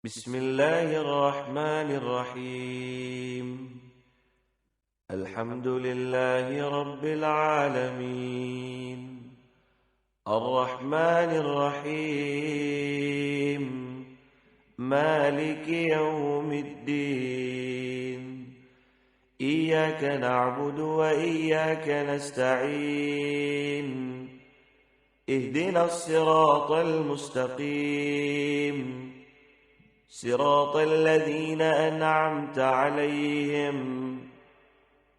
بسم الله الرحمن الرحيم. الحمد لله رب العالمين، الرحمن الرحيم، مالك يوم الدين. إياك نعبد وإياك نستعين، اهدنا الصراط المستقيم، صراط الذين أنعمت عليهم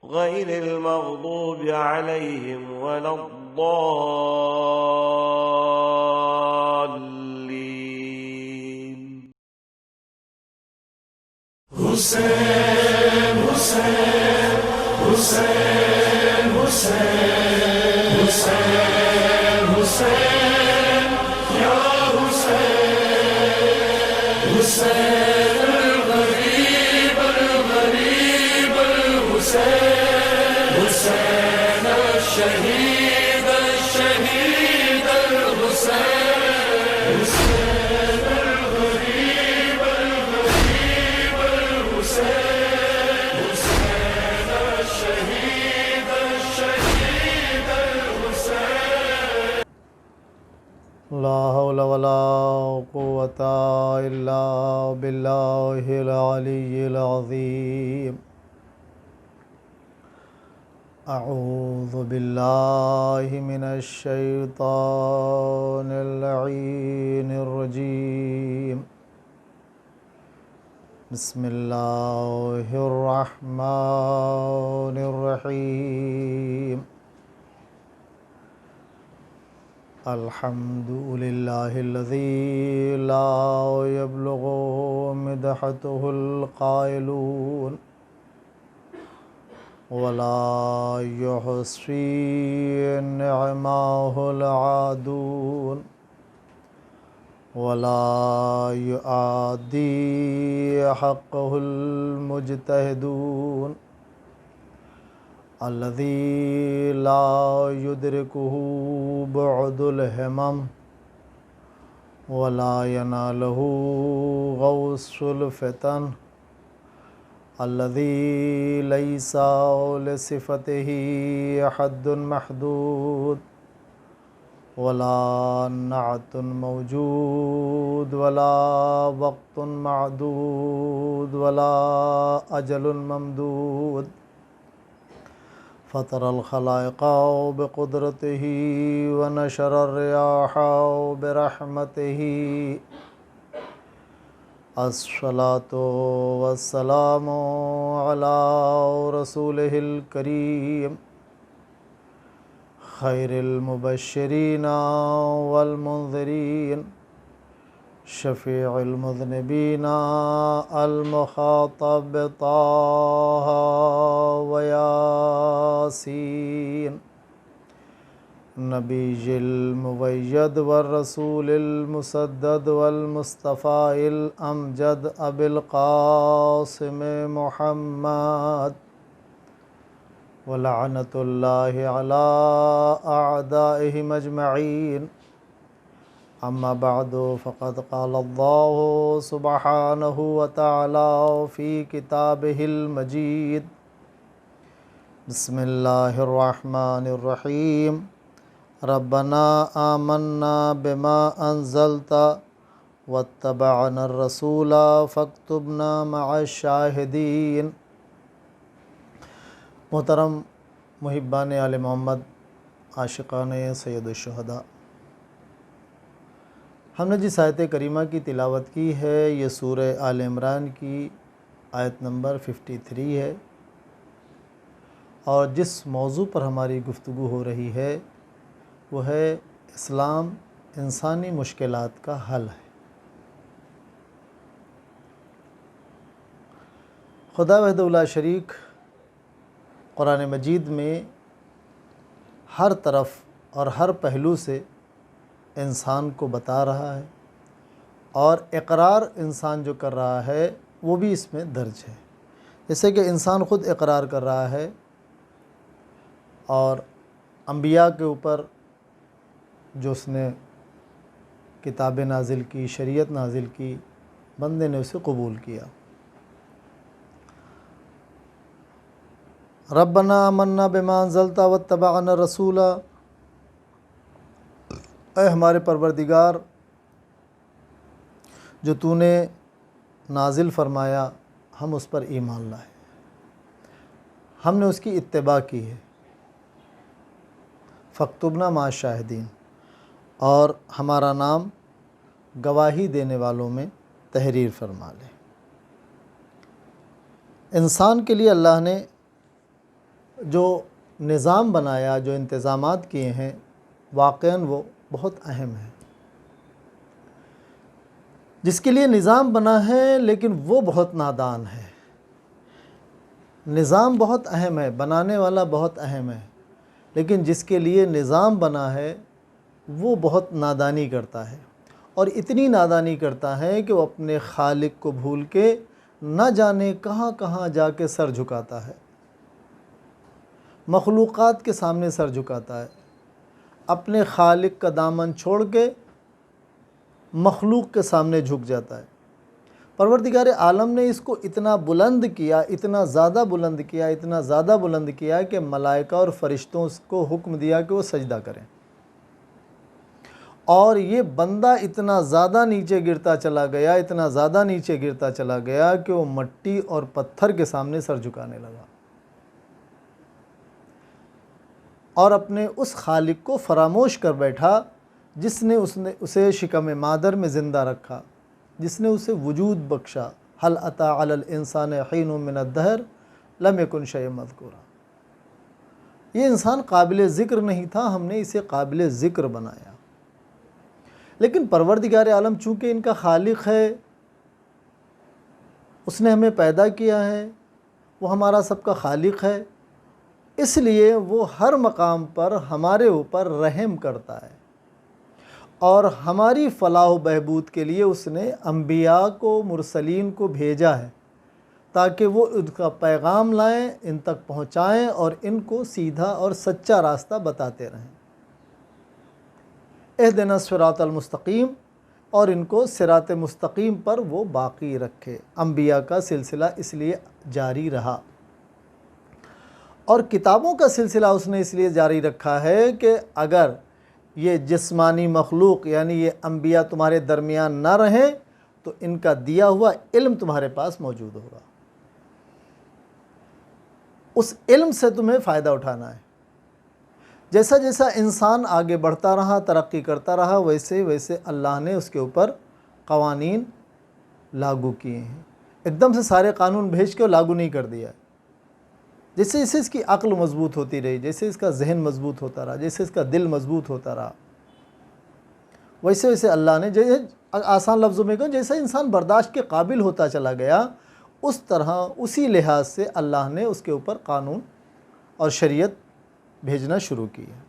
غير المغضوب عليهم ولا الضالين. حسین حسین حسین حسین حسین حسین یا حسین حسین الغریب الغریب الحسین حسین الشہید الشہید الحسین حسین الغریب الغریب الحسین حسین الشہید الشہید الحسین. لا حول ولا قوة إلا بالله العلي العظيم. أعوذ بالله من الشيطان اللعين الرجيم. بسم الله الرحمن الرحيم. الحمد لله الذي لا يبلغ مدحته القائلون ولا يحصي نعماه العادون ولا يؤدي حقه المجتهدون الذي لا يدركه بعد الهمم ولا يناله غوص الفتن الذي ليس لصفته حد محدود ولا نعت موجود ولا وقت معدود ولا أجل ممدود. فطر الخلائق بقدرته ونشر الرياح برحمته. الصلاة والسلام على رسوله الكريم خير المبشرين والمنذرين شفيع المذنبين المخاطب طه وياسين نبي المؤيد والرسول المسدد والمصطفى الأمجد أبي القاسم محمد. ولعنة الله على أعدائهم أجمعين. أما بعد فقد قال الله سبحانه وتعالى في كتابه المجيد. بسم الله الرحمن الرحيم. ربنا آمنا بما أنزلت واتبعنا الرسول فاكتبنا مع الشاهدين. محترم محبان آل محمد، عاشقان سید الشہداء، ہم نے جس آیت کریمہ کی تلاوت کی ہے یہ سورہ آل عمران کی آیت نمبر 53 ہے، اور جس موضوع پر ہماری گفتگو ہو رہی ہے وہ ہے اسلام انسانی مشکلات کا حل ہے. خدا وحدہ لا شریک قرآن مجید میں ہر طرف اور ہر پہلو سے انسان کو بتا رہا ہے، اور اقرار انسان جو کر رہا ہے وہ بھی اس میں درج ہے. جیسے کہ انسان خود اقرار کر رہا ہے اور انبیاء کے اوپر جو اس نے کتابیں نازل کی، شریعت نازل کی، بندے نے اسے قبول کیا۔ ربنا آمنا بما انزلت واتبعنا الرسول، اے ہمارے پروردگار جو تو نے نازل فرمایا ہم اس پر ایمان لائے، ہم نے اس کی اتباع کی ہے، فاکتبنا مع الشاہدین، اور ہمارا نام گواہی دینے والوں میں تحریر فرما لے۔ انسان کے لیے اللہ نے جو نظام بنایا، جو انتظامات کیے ہیں، واقعاً وہ بہت اہم ہیں۔ جس کے لیے نظام بنا ہے لیکن وہ بہت نادان ہے۔ نظام بہت اہم ہے، بنانے والا بہت اہم ہے، لیکن جس کے لیے نظام بنا ہے وہ بہت نادانی کرتا ہے، اور اتنی نادانی کرتا ہے کہ وہ اپنے خالق کو بھول کے نہ جانے کہاں کہاں جا کے سر جھکاتا ہے، مخلوقات کے سامنے سر جھکاتا ہے، اپنے خالق کا دامن چھوڑ کے مخلوق کے سامنے جھک جاتا ہے۔ پروردگار عالم نے اس کو اتنا بلند کیا، اتنا زیادہ بلند کیا، اتنا زیادہ بلند کیا کہ ملائکہ اور فرشتوں کو حکم دیا کہ وہ سجدہ کریں، اور یہ بندہ اتنا زیادہ نیچے گرتا چلا گیا، اتنا زیادہ نیچے گرتا چلا گیا کہ وہ مٹی اور پتھر کے سامنے سر جھکانے لگا، اور اپنے اس خالق کو فراموش کر بیٹھا جس نے اسے شکم مادر میں زندہ رکھا، جس نے اسے وجود بخشا۔ هل اتى على الانسان حين من الدهر لم يكن شيئا مذكورا۔ یہ انسان قابل ذکر نہیں تھا، ہم نے اسے قابل ذکر بنایا۔ لیکن پروردگار عالم چونکہ ان کا خالق ہے، اس نے ہمیں پیدا کیا ہے، وہ ہمارا سب کا خالق ہے، اس لیے وہ ہر مقام پر ہمارے اوپر رحم کرتا ہے، اور ہماری فلاح و بہبود کے لیے اس نے انبیاء کو، مرسلین کو بھیجا ہے تاکہ وہ ان کا پیغام لائیں، ان تک پہنچائیں اور ان کو سیدھا اور سچا راستہ بتاتے رہیں۔ اہدنا الصراط المستقیم، اور ان کو صراط مستقیم پر وہ باقی رکھے۔ انبیاء کا سلسلہ اس لیے جاری رہا، اور کتابوں کا سلسلہ اس نے اس لیے جاری رکھا ہے کہ اگر یہ جسمانی مخلوق یعنی یہ انبیاء تمہارے درمیان نہ رہیں تو ان کا دیا ہوا علم تمہارے پاس موجود ہوگا، اس علم سے تمہیں فائدہ اٹھانا ہے۔ جیسا جیسا انسان آگے بڑھتا رہا، ترقی کرتا رہا، ویسے ویسے اللہ نے اس کے اوپر قوانین لاگو کیے ہیں۔ ایک دم سے سارے قانون بھیج کے لاگو نہیں کر دیا ہے۔ جیسے جیسے اس کی عقل مضبوط ہوتی رہی، جیسے اس کا ذہن مضبوط ہوتا رہا، جیسے اس کا دل مضبوط ہوتا رہا، ویسے ویسے اللہ نے جیسے آسان لفظوں میں کہوں جیسے انسان برداشت کے قابل ہوتا چلا گیا، اس طرح اسی لحاظ سے اللہ نے اس کے اوپر قانون اور شریعت بھیجنا شروع کی ہے۔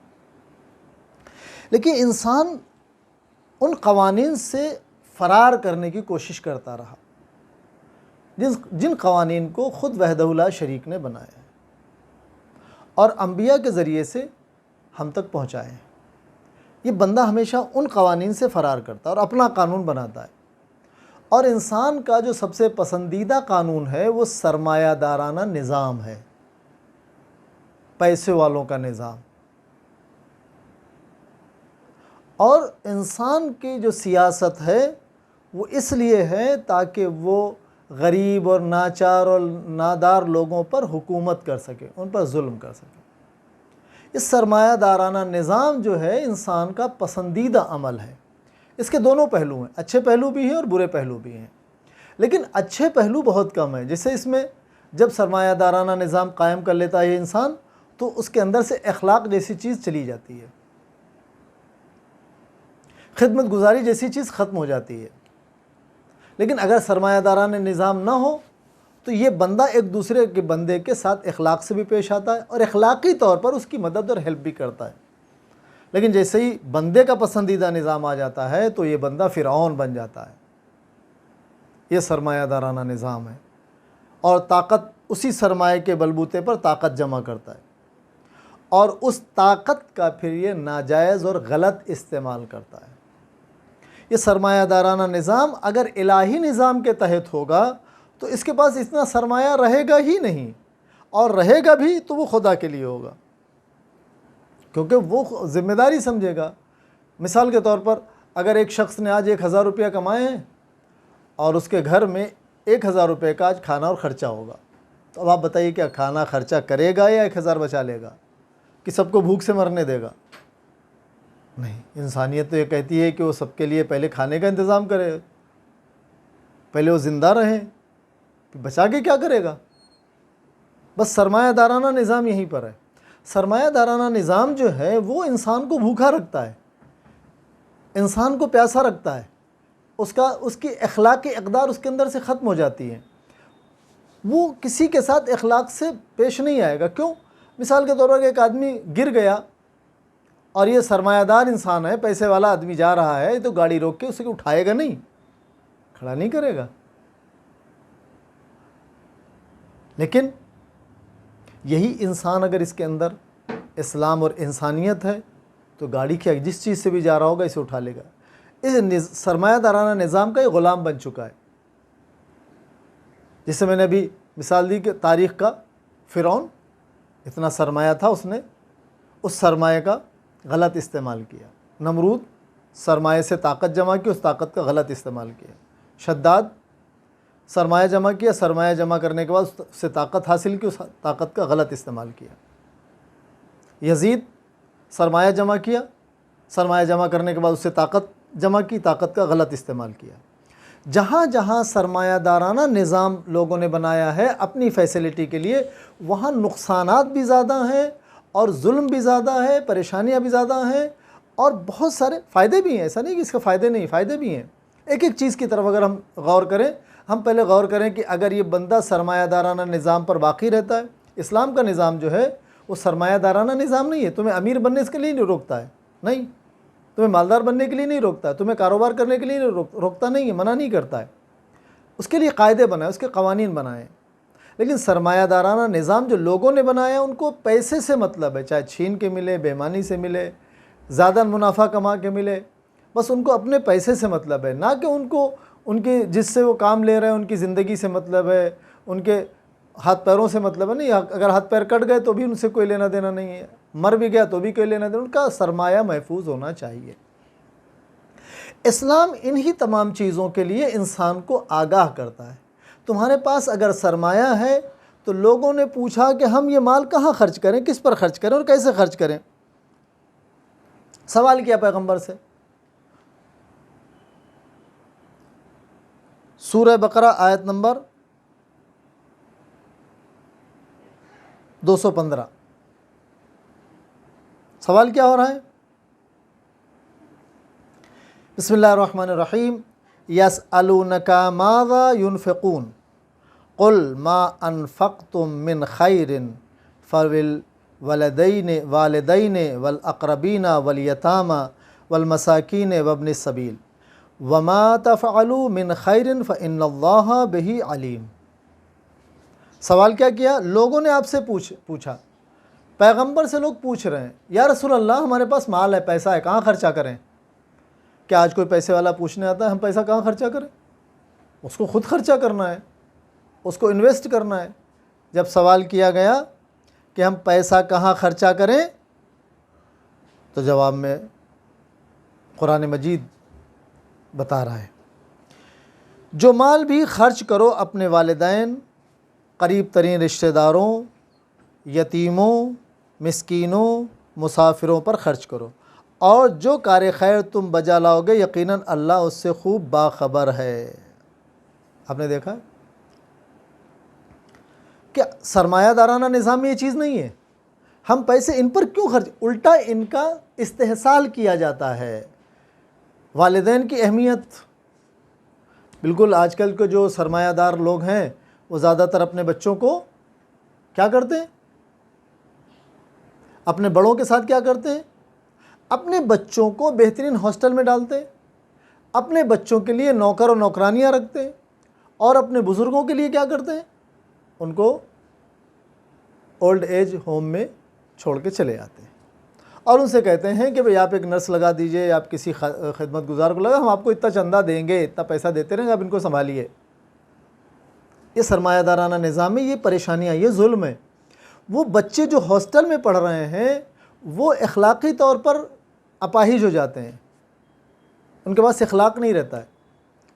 لیکن انسان ان قوانین سے فرار کرنے کی کوشش کرتا رہا جن قوانین کو خود وحدہ لا شریک نے بنایا ہے اور انبیاء کے ذریعے سے ہم تک پہنچائے ہیں۔ یہ بندہ ہمیشہ ان قوانین سے فرار کرتا ہے اور اپنا قانون بناتا ہے، اور انسان کا جو سب سے پسندیدہ قانون ہے وہ سرمایہ دارانہ نظام ہے، پیسے والوں کا نظام۔ اور انسان کی جو سیاست ہے وہ اس لیے ہے تاکہ وہ غریب اور ناچار اور نادار لوگوں پر حکومت کر سکے، ان پر ظلم کر سکے۔ اس سرمایہ دارانہ نظام جو ہے انسان کا پسندیدہ عمل ہے۔ اس کے دونوں پہلو ہیں، اچھے پہلو بھی ہیں اور برے پہلو بھی ہیں، لیکن اچھے پہلو بہت کم ہیں۔ جیسے اس میں جب سرمایہ دارانہ نظام قائم کر لیتا ہے انسان تو اس کے اندر سے اخلاق جیسی چیز چلی جاتی ہے، خدمت گزاری جیسی چیز ختم ہو جاتی ہے۔ لیکن اگر سرمایہ دارانہ نظام نہ ہو تو یہ بندہ ایک دوسرے کے بندے کے ساتھ اخلاق سے بھی پیش آتا ہے اور اخلاقی طور پر اس کی مدد اور ہیلپ بھی کرتا ہے۔ لیکن جیسے ہی بندے کا پسندیدہ نظام آ جاتا ہے تو یہ بندہ فرعون بن جاتا ہے۔ یہ سرمایہ دارانہ نظام ہے، اور طاقت اسی سرمایہ کے بلبوتے پر طاقت جمع کرتا ہے، اور اس طاقت کا پھر یہ ناجائز اور غلط استعمال کرتا ہے۔ یہ سرمایہ دارانہ نظام اگر الہی نظام کے تحت ہوگا تو اس کے پاس اتنا سرمایہ رہے گا ہی نہیں، اور رہے گا بھی تو وہ خدا کے لیے ہوگا، کیونکہ وہ ذمہ داری سمجھے گا۔ مثال کے طور پر اگر ایک شخص نے آج 1000 روپیہ کمائے ہیں اور اس کے گھر میں 1000 روپے کا آج کھانا اور خرچہ ہوگا، تو اب آپ بتائیے کیا کھانا خرچہ کرے گا یا 1000 بچا لے گا، کہ سب کو بھوک سے مرنے دے گا؟ نہیں، انسانیت تو یہ کہتی ہے کہ وہ سب کے لیے پہلے کھانے کا انتظام کرے، پہلے وہ زندہ رہیں، بچا کے کیا کرے گا؟ بس سرمایہ دارانہ نظام یہیں پر ہے۔ سرمایہ دارانہ نظام جو ہے وہ انسان کو بھوکا رکھتا ہے، انسان کو پیاسا رکھتا ہے، اس کی اخلاقی اقدار اس کے اندر سے ختم ہو جاتی ہیں، وہ کسی کے ساتھ اخلاق سے پیش نہیں آئے گا۔ کیوں؟ مثال کے طور پر ایک آدمی گر گیا اور یہ سرمایہ دار انسان ہے، پیسے والا آدمی جا رہا ہے تو گاڑی روک کے اسے اٹھائے گا نہیں، کھڑا نہیں کرے گا۔ لیکن یہی انسان اگر اس کے اندر اسلام اور انسانیت ہے تو گاڑی کی جس چیز سے بھی جا رہا ہوگا اسے اٹھا لے گا۔ اس سرمایہ دارانہ نظام کا یہ غلام بن چکا ہے، جس سے میں نے ابھی مثال دی کہ تاریخ کا فرعون، اتنا سرمایہ تھا، اس نے اس سرمایہ کا غلط استعمال کیا۔ نمرود سرمایہ سے طاقت جمع کی، اس طاقت کا غلط استعمال کیا۔ شداد سرمایہ جمع کیا، سرمایہ جمع کرنے کے بعد اس سے طاقت حاصل کی، اس طاقت کا غلط استعمال کیا۔ یزید سرمایہ جمع کیا، سرمایہ جمع کرنے کے بعد اس سے طاقت جمع کی، طاقت کا غلط استعمال کیا۔ جہاں جہاں سرمایہ دارانہ نظام لوگوں نے بنایا ہے اپنی فیسلٹی کے لیے، وہاں نقصانات بھی زیادہ ہیں اور ظلم بھی زیادہ ہے، پریشانیاں بھی زیادہ ہیں، اور بہت سارے فائدے بھی ہیں۔ ایسا نہیں کہ اس کے فائدے نہیں، فائدے بھی ہیں۔ ایک ایک چیز کی طرف اگر ہم غور کریں، ہم پہلے غور کریں کہ اگر یہ بندہ سرمایہ دارانہ نظام پر باقی رہتا ہے، اسلام کا نظام جو ہے وہ سرمایہ دارانہ نظام نہیں ہے، تمہیں امیر بننے کے لیے نہیں روکتا ہے، نہیں، تمہیں مالدار بننے کے لیے نہیں روکتا ہے، تمہیں کاروبار کرنے کے لیے روکتا نہیں ہے، منع نہیں کرتا ہے، اس کے لیے قاعدے بنائے، اس کے قوانین بنائے۔ لیکن سرمایہ دارانہ نظام جو لوگوں نے بنایا ان کو پیسے سے مطلب ہے، چاہے چھین کے ملے، بے ایمانی سے ملے، زیادہ منافع کما کے ملے، بس ان کو اپنے پیسے سے مطلب ہے، نہ کہ ان کو ان کے جس سے وہ کام لے رہے ہیں ان کی زندگی سے مطلب ہے، ان کے ہاتھ پیروں سے مطلب ہے۔ نہیں، اگر ہاتھ پیر کٹ گئے تو بھی ان سے کوئی لینا دینا نہیں ہے، مر بھی گیا تو بھی کوئی لینا دینا، ان کا سرمایہ محفوظ ہونا چاہیے۔ اسلام انہی تمام چیزوں کے لیے انسان کو آگاہ کرتا ہے۔ تمہارے پاس اگر سرمایہ ہے تو لوگوں نے پوچھا کہ ہم یہ مال کہاں خرچ کریں، کس پر خرچ کریں اور کیسے خرچ کریں، سوال کیا پیغمبر سے۔ سورہ بقرہ آیت نمبر 215، سوال کیا ہو رہا ہے؟ بسم اللہ الرحمن الرحیم۔ یسألونک ماذا ينفقون قل ما انفقتم من خیر فللوالدین والاقربین والیتامى والمساکین وابن السبیل وما تفعلوا من خیر فإن اللہ بہ علیم۔ سوال کیا کیا؟ لوگوں نے آپ سے پوچھا، پیغمبر سے لوگ پوچھ رہے ہیں، یا رسول اللہ ہمارے پاس مال ہے، پیسہ ہے، کہاں خرچہ کریں؟ کیا آج کوئی پیسے والا پوچھنے آتا ہے ہم پیسہ کہاں خرچہ کریں؟ اس کو خود خرچہ کرنا ہے، اس کو انویسٹ کرنا ہے۔ جب سوال کیا گیا کہ ہم پیسہ کہاں خرچہ کریں تو جواب میں قرآن مجید بتا رہا ہے، جو مال بھی خرچ کرو اپنے والدین، قریب ترین رشتہ داروں، یتیموں، مسکینوں، مسافروں پر خرچ کرو، اور جو کار خیر تم بجا لاؤ گے یقیناً اللہ اس سے خوب باخبر ہے۔ آپ نے دیکھا کہ سرمایہ دارانہ نظام میں یہ چیز نہیں ہے، ہم پیسے ان پر کیوں خرچ، الٹا ان کا استحصال کیا جاتا ہے۔ والدین کی اہمیت، بالکل آج کل کے جو سرمایہ دار لوگ ہیں وہ زیادہ تر اپنے بچوں کو کیا کرتے ہیں، اپنے بڑوں کے ساتھ کیا کرتے ہیں، اپنے بچوں کو بہترین ہاسٹل میں ڈالتے ہیں، اپنے بچوں کے لیے نوکر اور نوکرانیاں رکھتے ہیں، اور اپنے بزرگوں کے لیے کیا کرتے ہیں، ان کو اولڈ ایج ہوم میں چھوڑ کے چلے جاتے ہیں۔ اور ان سے کہتے ہیں کہ بھئی آپ ایک نرس لگا دیجئے، آپ کسی خدمت گزار کو لگا، ہم آپ کو اتنا چندہ دیں گے، اتنا پیسہ دیتے رہیں گے، آپ ان کو سنبھالیے۔ یہ سرمایہ دارانہ نظام میں یہ پریشانیاں، یہ ظلم ہے۔ وہ بچے جو ہاسٹل میں پڑھ رہے ہیں وہ اخلاقی طور پر اپاہج ہو جاتے ہیں، ان کے پاس اخلاق نہیں رہتا ہے،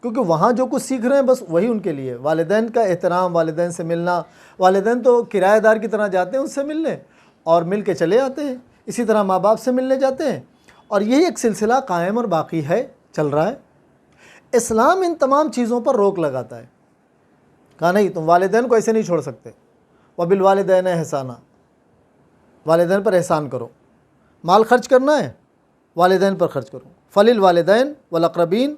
کیونکہ وہاں جو کچھ سیکھ رہے ہیں بس وہی ان کے لیے، والدین کا احترام، والدین سے ملنا۔ والدین تو کرایہ دار کی طرح جاتے ہیں ان سے ملنے اور مل کے چلے آتے ہیں، اسی طرح ماں باپ سے ملنے جاتے ہیں، اور یہی ایک سلسلہ قائم اور باقی ہے، چل رہا ہے۔ اسلام ان تمام چیزوں پر روک لگاتا ہے، کہا نہیں تم والدین کو ایسے نہیں چھوڑ سکتے، وبالوالدین احسانا، والدین پر احسان کرو، مال خرچ کرنا ہے والدین پر خرچ کرو، فللوالدین والاقربین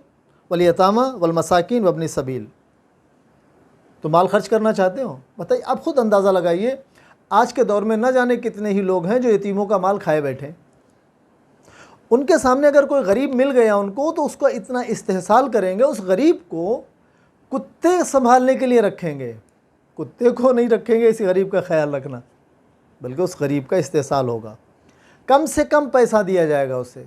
والیتامى والمساکین وابن السبیل۔ تو مال خرچ کرنا چاہتے ہو، بتائیے، آپ خود اندازہ لگائیے، آج کے دور میں نہ جانے کتنے ہی لوگ ہیں جو یتیموں کا مال کھائے بیٹھے، ان کے سامنے اگر کوئی غریب مل گیا ان کو تو اس کو اتنا استحصال کریں گے، اس غریب کو کتے سنبھالنے کے لیے رکھیں گے، کتے کو نہیں رکھیں گے اسی غریب کا خیال رکھنا، بلکہ اس غریب کا استحصال ہوگا، کم سے کم پیسہ دیا جائے گا اسے۔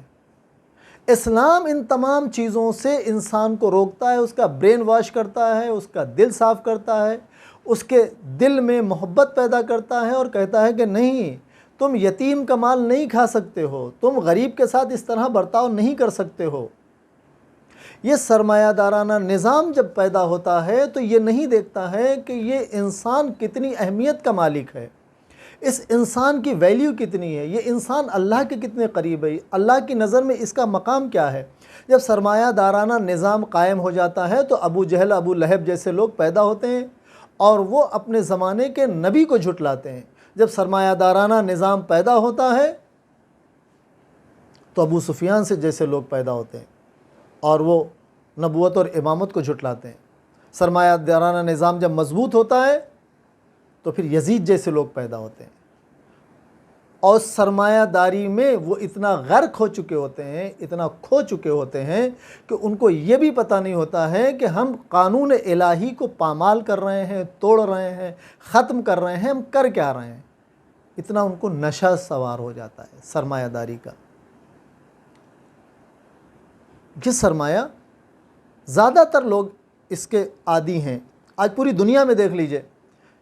اسلام ان تمام چیزوں سے انسان کو روکتا ہے، اس کا برین واش کرتا ہے، اس کا دل صاف کرتا ہے، اس کے دل میں محبت پیدا کرتا ہے، اور کہتا ہے کہ نہیں، تم یتیم کا مال نہیں کھا سکتے ہو، تم غریب کے ساتھ اس طرح برتاؤ نہیں کر سکتے ہو۔ یہ سرمایہ دارانہ نظام جب پیدا ہوتا ہے تو یہ نہیں دیکھتا ہے کہ یہ انسان کتنی اہمیت کا مالک ہے، اس انسان کی ویلیو کتنی ہے، یہ انسان اللہ کے کتنے قریب ہے، اللہ کی نظر میں اس کا مقام کیا ہے۔ جب سرمایہ دارانہ نظام قائم ہو جاتا ہے تو ابو جہل، ابو لہب جیسے لوگ پیدا ہوتے ہیں اور وہ اپنے زمانے کے نبی کو جھٹلاتے ہیں۔ جب سرمایہ دارانہ نظام پیدا ہوتا ہے تو ابو سفیان سے جیسے لوگ پیدا ہوتے ہیں اور وہ نبوت اور امامت کو جھٹلاتے ہیں۔ سرمایہ دارانہ نظام جب مضبوط ہوتا ہے تو پھر یزید جیسے لوگ پیدا ہوتے ہیں، اور سرمایہ داری میں وہ اتنا غرق ہو چکے ہوتے ہیں، اتنا کھو چکے ہوتے ہیں کہ ان کو یہ بھی پتہ نہیں ہوتا ہے کہ ہم قانون الہی کو پامال کر رہے ہیں، توڑ رہے ہیں، ختم کر رہے ہیں، ہم کر کیا رہے ہیں۔ اتنا ان کو نشہ سوار ہو جاتا ہے سرمایہ داری کا۔ یہ سرمایہ زیادہ تر لوگ اس کے عادی ہیں، آج پوری دنیا میں دیکھ لیجئے،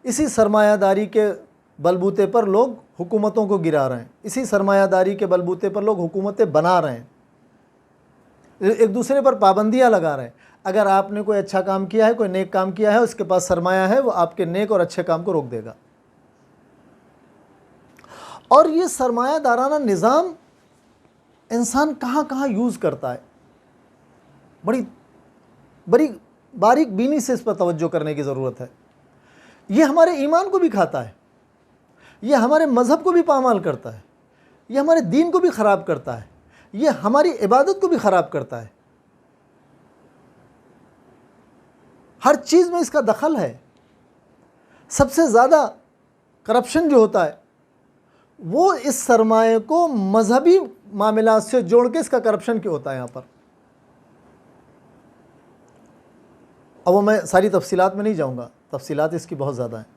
اسی سرمایہ داری کے بلبوتے پر لوگ حکومتوں کو گرا رہے ہیں، اسی سرمایہ داری کے بلبوتے پر لوگ حکومتیں بنا رہے ہیں، ایک دوسرے پر پابندیاں لگا رہے ہیں۔ اگر آپ نے کوئی اچھا کام کیا ہے، کوئی نیک کام کیا ہے، اس کے پاس سرمایہ ہے، وہ آپ کے نیک اور اچھے کام کو روک دے گا۔ اور یہ سرمایہ دارانہ نظام انسان کہاں کہاں یوز کرتا ہے، بڑی باریک بینی سے اس پر توجہ کرنے کی ضرورت ہے۔ یہ ہمارے ایمان کو بھی کھاتا ہے، یہ ہمارے مذہب کو بھی پامال کرتا ہے، یہ ہمارے دین کو بھی خراب کرتا ہے، یہ ہماری عبادت کو بھی خراب کرتا ہے، ہر چیز میں اس کا دخل ہے۔ سب سے زیادہ کرپشن جو ہوتا ہے وہ اس سرمایہ کو مذہبی معاملات سے جوڑ کے اس کا کرپشن کیوں ہوتا ہے یہاں پر۔ اب وہ میں ساری تفصیلات میں نہیں جاؤں گا، تفصیلات اس کی بہت زیادہ ہیں۔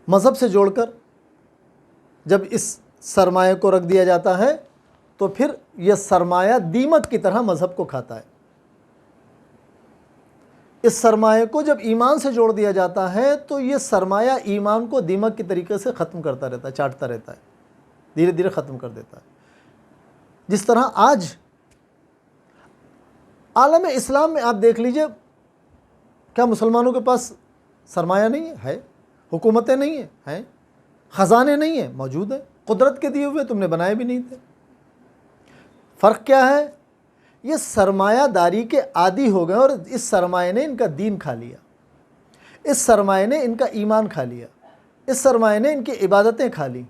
مذہب سے جوڑ کر جب اس سرمایہ کو رکھ دیا جاتا ہے تو پھر یہ سرمایہ دیمک کی طرح مذہب کو کھاتا ہے۔ اس سرمایہ کو جب ایمان سے جوڑ دیا جاتا ہے تو یہ سرمایہ ایمان کو دیمک کی طریقے سے ختم کرتا رہتا ہے، چاٹتا رہتا ہے، دھیرے دھیرے ختم کر دیتا ہے۔ جس طرح آج عالم اسلام میں آپ دیکھ لیجئے، کیا مسلمانوں کے پاس سرمایہ نہیں ہے؟ حکومتیں نہیں ہیں، خزانے نہیں ہیں، موجود ہیں، قدرت کے دیے ہوئے، تم نے بنائے بھی نہیں تھے۔ فرق کیا ہے؟ یہ سرمایہ داری کے عادی ہو گئے اور اس سرمایہ نے ان کا دین کھا لیا، اس سرمایہ نے ان کا ایمان کھا لیا، اس سرمایہ نے ان کی عبادتیں کھا لی۔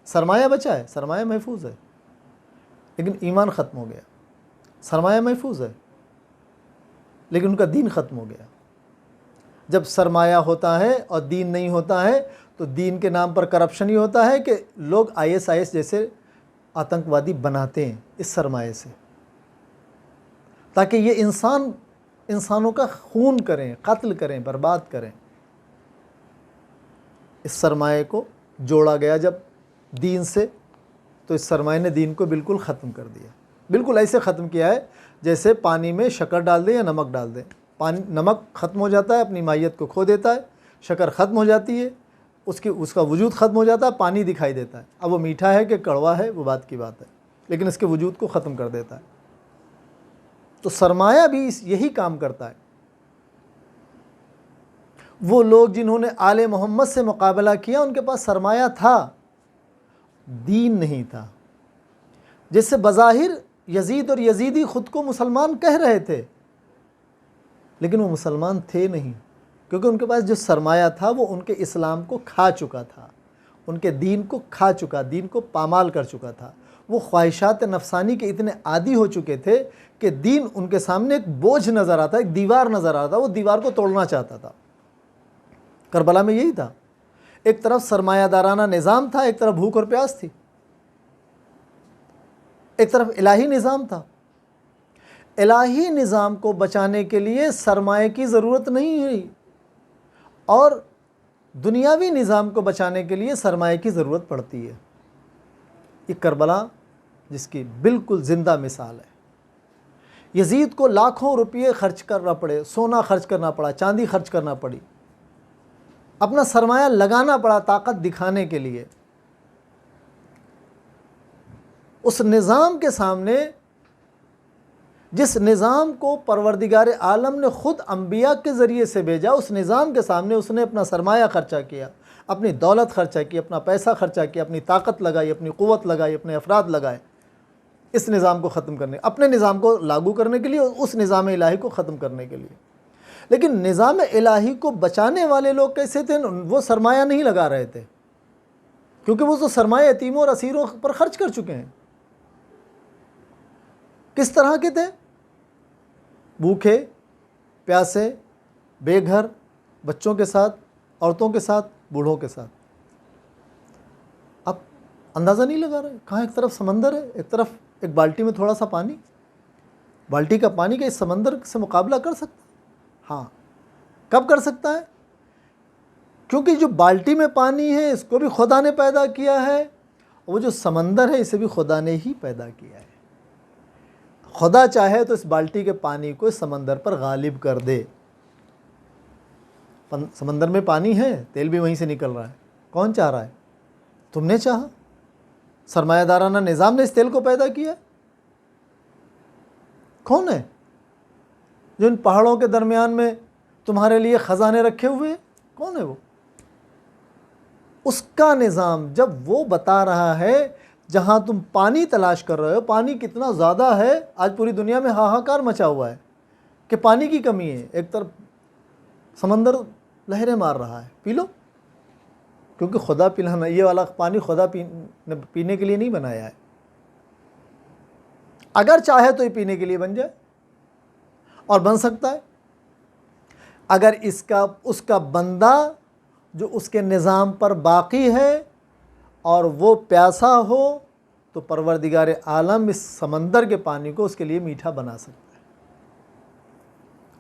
سرمایہ بچا ہے، سرمایہ محفوظ ہے، لیکن ایمان ختم ہو گیا۔ سرمایہ محفوظ ہے لیکن ان کا دین ختم ہو گیا۔ جب سرمایہ ہوتا ہے اور دین نہیں ہوتا ہے تو دین کے نام پر کرپشن ہی ہوتا ہے کہ لوگ ISIS جیسے آتنکوادی بناتے ہیں اس سرمایہ سے، تاکہ یہ انسانوں کا خون کریں، قتل کریں، برباد کریں۔ اس سرمایہ کو جوڑا گیا جب دین سے تو اس سرمایہ نے دین کو بالکل ختم کر دیا، بالکل ایسے ختم کیا ہے جیسے پانی میں شکر ڈال دیں یا نمک ڈال دیں۔ نمک ختم ہو جاتا ہے، اپنی مائیت کو کھو دیتا ہے، شکر ختم ہو جاتی ہے، اس کا وجود ختم ہو جاتا ہے، پانی دکھائی دیتا ہے۔ اب وہ میٹھا ہے کہ کڑوا ہے وہ بات کی بات ہے، لیکن اس کے وجود کو ختم کر دیتا ہے۔ تو سرمایہ بھی یہی کام کرتا ہے۔ وہ لوگ جنہوں نے آل محمد سے مقابلہ کیا ان کے پاس سرمایہ تھا، دین نہیں تھا۔ جس سے بظاہر یزید اور یزیدی خود کو مسلمان کہہ رہے تھے، لیکن وہ مسلمان تھے نہیں، کیونکہ ان کے پاس جو سرمایہ تھا وہ ان کے اسلام کو کھا چکا تھا، ان کے دین کو کھا چکا، دین کو پامال کر چکا تھا۔ وہ خواہشات نفسانی کے اتنے عادی ہو چکے تھے کہ دین ان کے سامنے ایک بوجھ نظر آتا، ایک دیوار نظر آتا، وہ دیوار کو توڑنا چاہتا تھا۔ کربلا میں یہی تھا، ایک طرف سرمایہ دارانہ نظام تھا، ایک طرف بھوک اور پیاس تھی، ایک طرف الہی نظام تھا۔ الہی نظام کو بچانے کے لیے سرمایہ کی ضرورت نہیں ہے، اور دنیاوی نظام کو بچانے کے لیے سرمایہ کی ضرورت پڑتی ہے۔ یہ کربلا جس کی بالکل زندہ مثال ہے۔ یزید کو لاکھوں روپئے خرچ کرنا پڑے، سونا خرچ کرنا پڑا، چاندی خرچ کرنا پڑی، اپنا سرمایہ لگانا پڑا طاقت دکھانے کے لیے۔ اس نظام کے سامنے، جس نظام کو پروردگار عالم نے خود انبیاء کے ذریعے سے بھیجا، اس نظام کے سامنے اس نے اپنا سرمایہ خرچہ کیا، اپنی دولت خرچہ کی، اپنا پیسہ خرچہ کیا، اپنی طاقت لگائی، اپنی قوت لگائی، اپنے افراد لگائے اس نظام کو ختم کرنے، اپنے نظام کو لاگو کرنے کے لیے، اس نظام الہی کو ختم کرنے کے لیے۔ لیکن نظام الہی کو بچانے والے لوگ کیسے تھے؟ وہ سرمایہ نہیں لگا رہے تھے، کیونکہ وہ تو سرمایہ یتیموں اور اسیروں پر خرچ کر چکے ہیں۔ کس طرح کے تھے؟ بھوکے پیاسے، بے گھر، بچوں کے ساتھ، عورتوں کے ساتھ، بوڑھوں کے ساتھ۔ اب اندازہ نہیں لگا رہے، کہاں ایک طرف سمندر ہے، ایک طرف ایک بالٹی میں تھوڑا سا پانی، بالٹی کا پانی کا اس سمندر سے مقابلہ کر سکتا ہے؟ ہاں، کب کر سکتا ہے؟ کیونکہ جو بالٹی میں پانی ہے اس کو بھی خدا نے پیدا کیا ہے، وہ جو سمندر ہے اسے بھی خدا نے ہی پیدا کیا ہے۔ خدا چاہے تو اس بالٹی کے پانی کو اس سمندر پر غالب کر دے۔ سمندر میں پانی ہے، تیل بھی وہیں سے نکل رہا ہے، کون چاہ رہا ہے؟ تم نے چاہا، سرمایہ دارانہ نظام نے اس تیل کو پیدا کیا۔ کون ہے جو ان پہاڑوں کے درمیان میں تمہارے لیے خزانے رکھے ہوئے ہیں؟ کون ہے وہ؟ اس کا نظام جب وہ بتا رہا ہے، جہاں تم پانی تلاش کر رہے ہو، پانی کتنا زیادہ ہے، آج پوری دنیا میں ہاہاکار مچا ہوا ہے کہ پانی کی کمی ہے، ایک طرف سمندر لہریں مار رہا ہے، پی لو، کیونکہ خدا پلانا، یہ والا پانی خدا پینے کے لیے نہیں بنایا ہے، اگر چاہے تو یہ پینے کے لیے بن جائے، اور بن سکتا ہے اگر اس کا بندہ جو اس کے نظام پر باقی ہے اور وہ پیاسا ہو تو پروردگار عالم اس سمندر کے پانی کو اس کے لیے میٹھا بنا سکتا ہے۔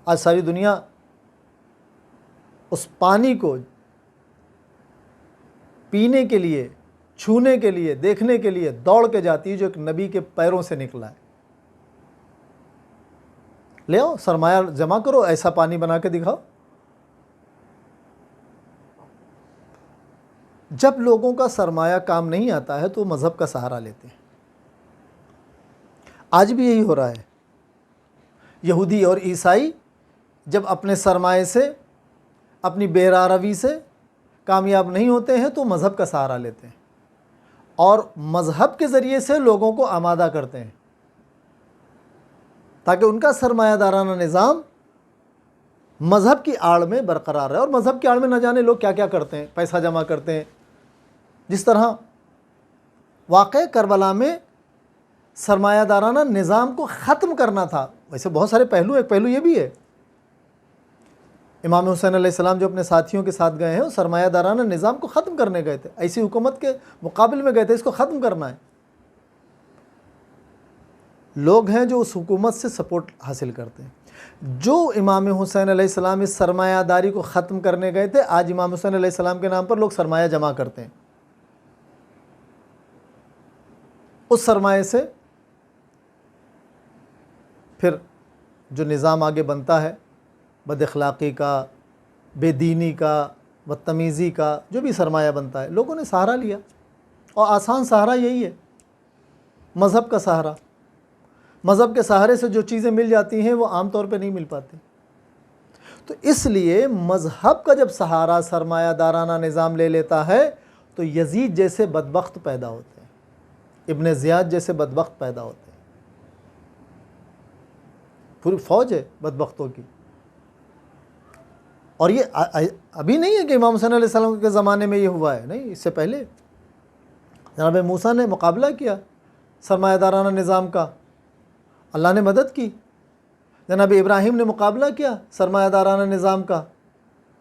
آج ساری دنیا اس پانی کو پینے کے لیے، چھونے کے لیے، دیکھنے کے لیے دوڑ کے جاتی ہے جو ایک نبی کے پیروں سے نکلا ہے۔ لے آؤ، سرمایہ جمع کرو، ایسا پانی بنا کے دکھاؤ۔ جب لوگوں کا سرمایہ کام نہیں آتا ہے تو وہ مذہب کا سہارا لیتے ہیں۔ آج بھی یہی ہو رہا ہے۔ یہودی اور عیسائی جب اپنے سرمایے سے، اپنی بے راہ روی سے کامیاب نہیں ہوتے ہیں تو مذہب کا سہارا لیتے ہیں، اور مذہب کے ذریعے سے لوگوں کو آمادہ کرتے ہیں تاکہ ان کا سرمایہ دارانہ نظام مذہب کی آڑ میں برقرار رہے۔ اور مذہب کی آڑ میں نہ جانے لوگ کیا کیا کرتے ہیں، پیسہ جمع کرتے ہیں۔ جس طرح واقع کربلا میں سرمایہ دارانہ نظام کو ختم کرنا تھا، ویسے بہت سارے پہلو، ایک پہلو یہ بھی ہے، امام حسین علیہ السلام جو اپنے ساتھیوں کے ساتھ گئے ہیں وہ سرمایہ دارانہ نظام کو ختم کرنے گئے تھے، ایسی حکومت کے مقابل میں گئے تھے، اس کو ختم کرنا ہے۔ لوگ ہیں جو اس حکومت سے سپورٹ حاصل کرتے ہیں۔ جو امام حسین علیہ السلام اس سرمایہ داری کو ختم کرنے گئے تھے، آج امام حسین علیہ السلام کے نام پر لوگ سرمایہ جمع کرتے ہیں۔ اس سرمایے سے پھر جو نظام آگے بنتا ہے بد اخلاقی کا، بے دینی کا، بدتمیزی کا، جو بھی سرمایہ بنتا ہے، لوگوں نے سہارا لیا، اور آسان سہارا یہی ہے، مذہب کا سہارا۔ مذہب کے سہارے سے جو چیزیں مل جاتی ہیں وہ عام طور پہ نہیں مل پاتی۔ تو اس لیے مذہب کا جب سہارا سرمایہ دارانہ نظام لے لیتا ہے تو یزید جیسے بدبخت پیدا ہوتے ہیں، ابن زیاد جیسے بدبخت پیدا ہوتے ہیں، پوری فوج ہے بدبختوں کی۔ اور یہ ابھی نہیں ہے کہ امام حسین علیہ السلام کے زمانے میں یہ ہوا ہے، نہیں، اس سے پہلے جناب موسیٰ نے مقابلہ کیا سرمایہ دارانہ نظام کا، اللہ نے مدد کی۔ جناب ابراہیم نے مقابلہ کیا سرمایہ دارانہ نظام کا،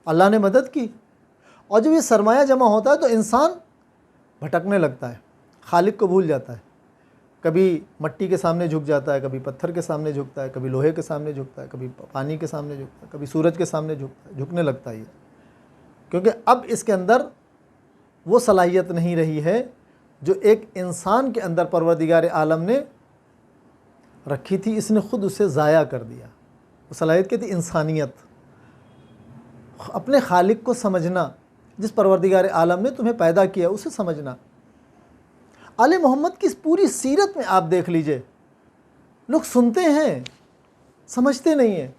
اللہ نے مدد کی۔ اور جب یہ سرمایہ جمع ہوتا ہے تو انسان بھٹکنے لگتا ہے، خالق کو بھول جاتا ہے، کبھی مٹی کے سامنے جھک جاتا ہے، کبھی پتھر کے سامنے جھکتا ہے، کبھی لوہے کے سامنے جھکتا ہے، کبھی پانی کے سامنے جھکتا ہے، کبھی سورج کے سامنے جھکتا ہے، جھکنے لگتا ہے یہ، کیونکہ اب اس کے اندر وہ صلاحیت نہیں رہی ہے جو ایک انسان کے اندر پروردگار عالم نے رکھی تھی، اس نے خود اسے ضائع کر دیا۔ وہ صلاحیت کیا تھی؟ انسانیت، اپنے خالق کو سمجھنا، جس پروردگار عالم نے تمہیں پیدا کیا اسے سمجھنا۔ آل محمد کی اس پوری سیرت میں آپ دیکھ لیجئے، لوگ سنتے ہیں سمجھتے نہیں ہیں۔